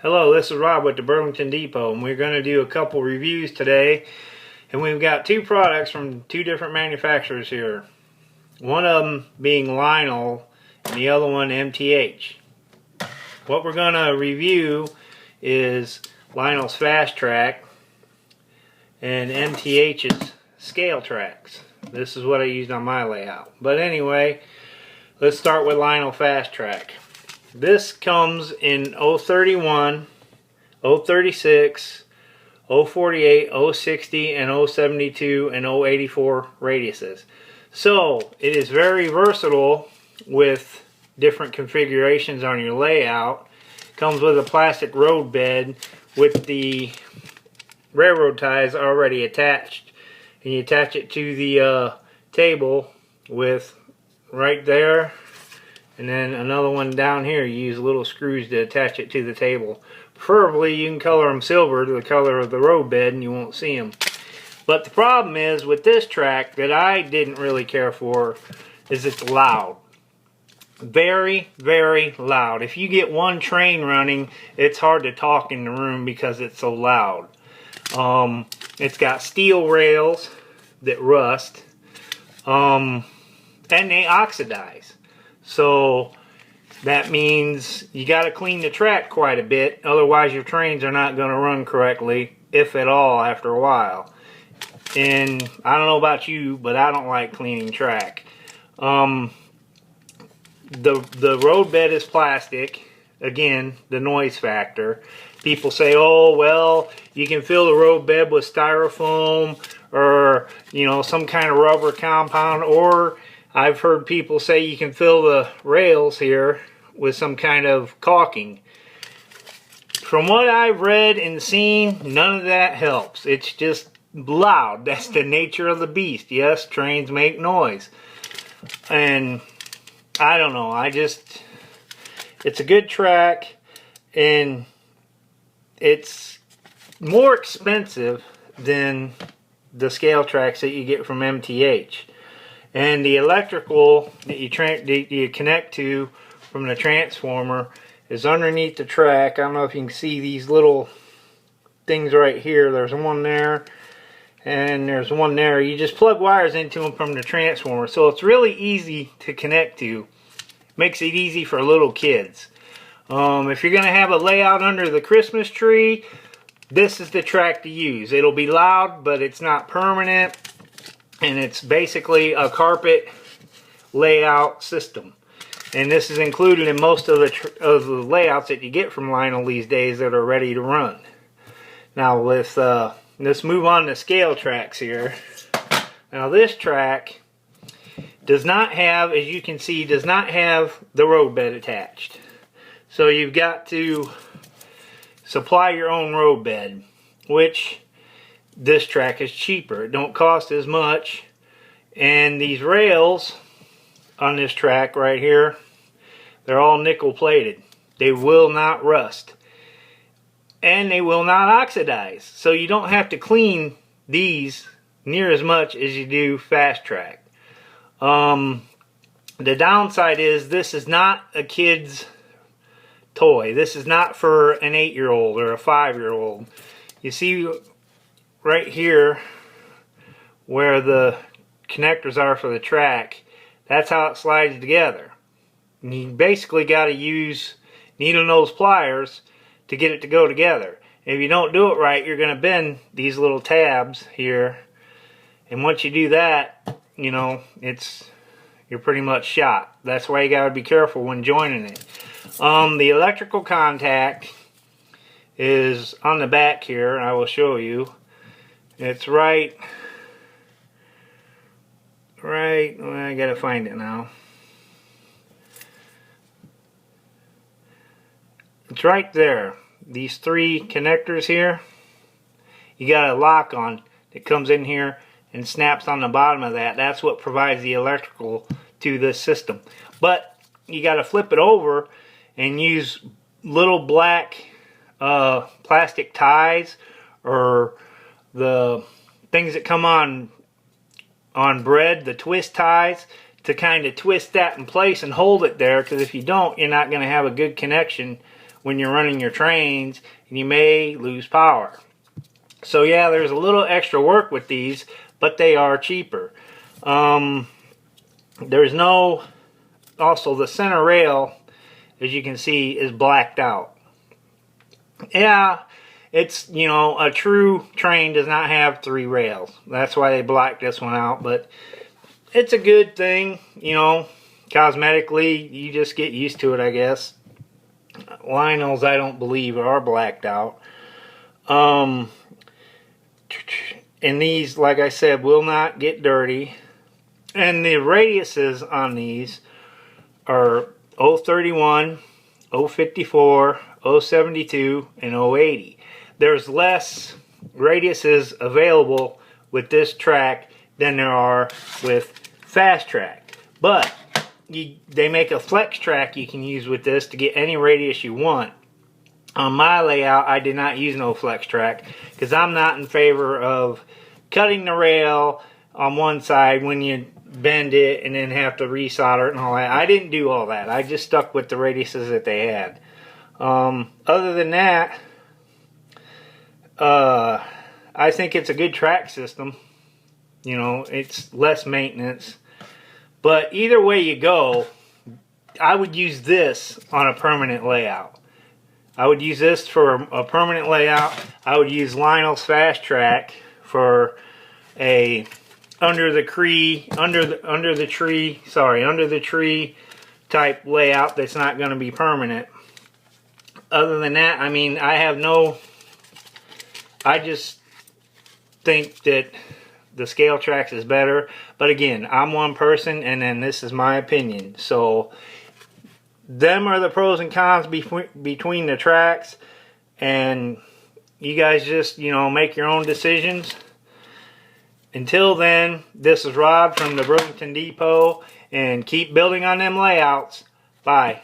Hello, this is Rob with the Burlington Depot, and we're going to do a couple reviews today. And we've got two products from two different manufacturers here. One of them being Lionel, and the other one MTH. What we're going to review is Lionel's Fastrack and MTH's Scaletrax. This is what I used on my layout. But anyway, let's start with Lionel Fastrack. This comes in 031, 036, 048, 060, and 072 and 084 radiuses. So it is very versatile with different configurations on your layout. Comes with a plastic road bed with the railroad ties already attached. And you attach it to the table with right there. And then another one down here, you use little screws to attach it to the table. Preferably you can color them silver to the color of the road bed and you won't see them. But the problem is with this track that I didn't really care for is it's loud. Very, very loud. If you get one train running, it's hard to talk in the room because it's so loud. It's got steel rails that rust and they oxidize. So that means you got to clean the track quite a bit, otherwise your trains are not going to run correctly, if at all, after a while. And I don't know about you, but I don't like cleaning track. The road bed is plastic. Again, the noise factor. People say, oh well, you can fill the road bed with styrofoam or some kind of rubber compound, or I've heard people say you can fill the rails here with some kind of caulking. From what I've read and seen, none of that helps. It's just loud. That's the nature of the beast. Yes, trains make noise. And I don't know. It's a good track, and it's more expensive than the Scaletrax that you get from MTH. And the electrical that you connect to from the transformer is underneath the track. I don't know if you can see these little things right here. There's one there and there's one there. You just plug wires into them from the transformer. So it's really easy to connect to. Makes it easy for little kids. If you're going to have a layout under the Christmas tree, this is the track to use. It'll be loud, but it's not permanent. And it's basically a carpet layout system. And this is included in most of the layouts that you get from Lionel these days that are ready to run. Now let's move on to Scaletrax here. Now this track does not have, as you can see, does not have the road bed attached. So you've got to supply your own road bed, which this track is cheaper. It don't cost as much. And these rails on this track right here, they're all nickel plated. They will not rust. And they will not oxidize. So you don't have to clean these near as much as you do Fastrack. The downside is this is not a kid's toy. This is not for an 8-year-old or a 5-year-old. You see right here where the connectors are for the track, that's how it slides together. And you basically got to use needle nose pliers to get it to go together. If you don't do it right, you're going to bend these little tabs here, and once you do that, you're pretty much shot. That's why you got to be careful when joining it. The electrical contact is on the back here. I will show you. It's right, I gotta find it now. It's right there. These three connectors here, you got a lock on that comes in here and snaps on the bottom of that. That's what provides the electrical to this system. But you gotta flip it over and use little black plastic ties, or the things that come on bread, the twist ties, to kind of twist that in place and hold it there, because if you don't, you're not going to have a good connection when you're running your trains, and you may lose power. So yeah, there's a little extra work with these, but they are cheaper. There's no, also the center rail, as you can see, is blacked out. Yeah, it's, you know, a true train does not have 3 rails. That's why they blacked this one out, but it's a good thing, you know, cosmetically. You just get used to it, I guess. Lionel's, I don't believe, are blacked out. And these, like I said, will not get dirty. And the radiuses on these are 031, 054, 072, and 080. There's less radiuses available with this track than there are with Fastrack. But they make a flex track you can use with this to get any radius you want. On my layout, I did not use no flex track because I'm not in favor of cutting the rail on one side when you bend it and then have to resolder it and all that. I didn't do all that. I just stuck with the radiuses that they had. Other than that, I think it's a good track system. You know, it's less maintenance. But either way you go, I would use this on a permanent layout. I would use this for a permanent layout. I would use Lionel's Fastrack for a under the tree type layout that's not going to be permanent. Other than that, I mean, I just think that the Scaletrax is better. But again, I'm one person, and then this is my opinion. So them are the pros and cons between the tracks, and you guys just, you know, make your own decisions. Until then, this is Rod from the Burlington Depot, and keep building on them layouts. Bye.